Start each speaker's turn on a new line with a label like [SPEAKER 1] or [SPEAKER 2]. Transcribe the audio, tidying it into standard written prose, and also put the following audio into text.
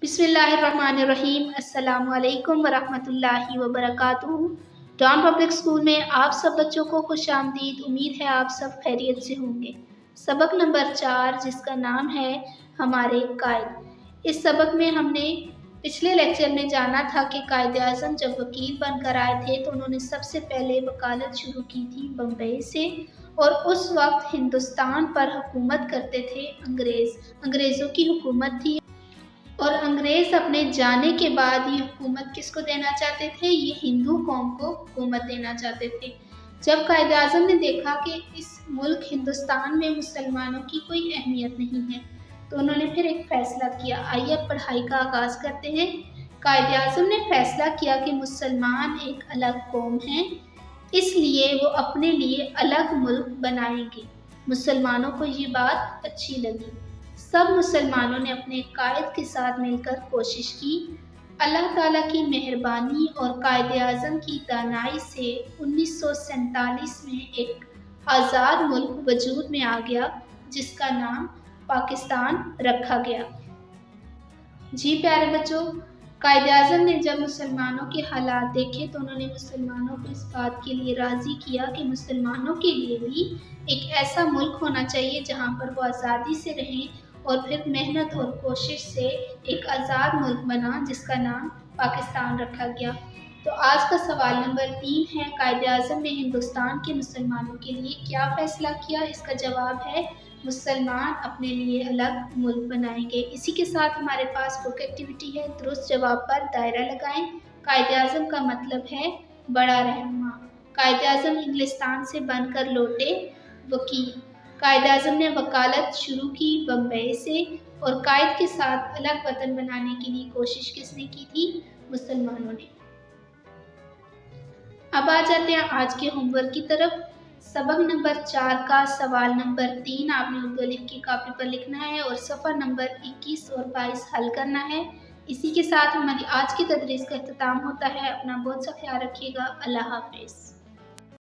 [SPEAKER 1] بسم اللہ الرحمن الرحیم۔ السلام علیکم ورحمۃ اللہ وبرکاتہ۔ ڈان پبلک اسکول میں آپ سب بچوں کو خوش آمدید۔ امید ہے آپ سب خیریت سے ہوں گے۔ سبق نمبر 4 جس کا نام ہے ہمارے قائد۔ اس سبق میں ہم نے پچھلے لیکچر میں جانا تھا کہ قائد اعظم جب وکیل بن کر آئے تھے تو انہوں نے سب سے پہلے وکالت شروع کی تھی بمبئی سے، اور اس وقت ہندوستان پر حکومت کرتے تھے انگریزوں کی حکومت تھی، اور انگریز اپنے جانے کے بعد یہ حکومت کس کو دینا چاہتے تھے؟ یہ ہندو قوم کو حکومت دینا چاہتے تھے۔ جب قائد اعظم نے دیکھا کہ اس ملک ہندوستان میں مسلمانوں کی کوئی اہمیت نہیں ہے تو انہوں نے پھر ایک فیصلہ کیا۔ آئیے اب پڑھائی کا آغاز کرتے ہیں۔ قائد اعظم نے فیصلہ کیا کہ مسلمان ایک الگ قوم ہیں، اس لیے وہ اپنے لیے الگ ملک بنائیں گے۔ مسلمانوں کو یہ بات اچھی لگی۔ سب مسلمانوں نے اپنے قائد کے ساتھ مل کر کوشش کی۔ اللہ تعالیٰ کی مہربانی اور قائد اعظم کی دانائی سے 1947 میں ایک آزاد ملک وجود میں آ گیا جس کا نام پاکستان رکھا گیا۔ جی پیارے بچوں، قائد اعظم نے جب مسلمانوں کے حالات دیکھے تو انہوں نے مسلمانوں کو اس بات کے لیے راضی کیا کہ مسلمانوں کے لیے بھی ایک ایسا ملک ہونا چاہیے جہاں پر وہ آزادی سے رہیں، اور پھر محنت اور کوشش سے ایک آزاد ملک بنا جس کا نام پاکستان رکھا گیا۔ تو آج کا سوال نمبر 3 ہے، قائد اعظم نے ہندوستان کے مسلمانوں کے لیے کیا فیصلہ کیا؟ اس کا جواب ہے مسلمان اپنے لیے الگ ملک بنائیں گے۔ اسی کے ساتھ ہمارے پاس بک ایکٹیویٹی ہے، درست جواب پر دائرہ لگائیں۔ قائد اعظم کا مطلب ہے بڑا رہنما۔ قائد اعظم انگلستان سے بن کر لوٹے وکیل۔ قائد اعظم نے وکالت شروع کی بمبئی سے، اور قائد کے ساتھ الگ وطن بنانے کے لیے کوشش کس نے کی تھی؟ مسلمانوں نے۔ اب آ جاتے ہیں آج کے ہوم ورک کی طرف۔ سبق نمبر 4 کا سوال نمبر 3 آپ نے اردو الف کی کاپی پر لکھنا ہے اور صفحہ نمبر 21 اور 22 حل کرنا ہے۔ اسی کے ساتھ ہماری آج کی تدریس کا اختتام ہوتا ہے۔ اپنا بہت سا خیال رکھیے گا۔ اللہ حافظ۔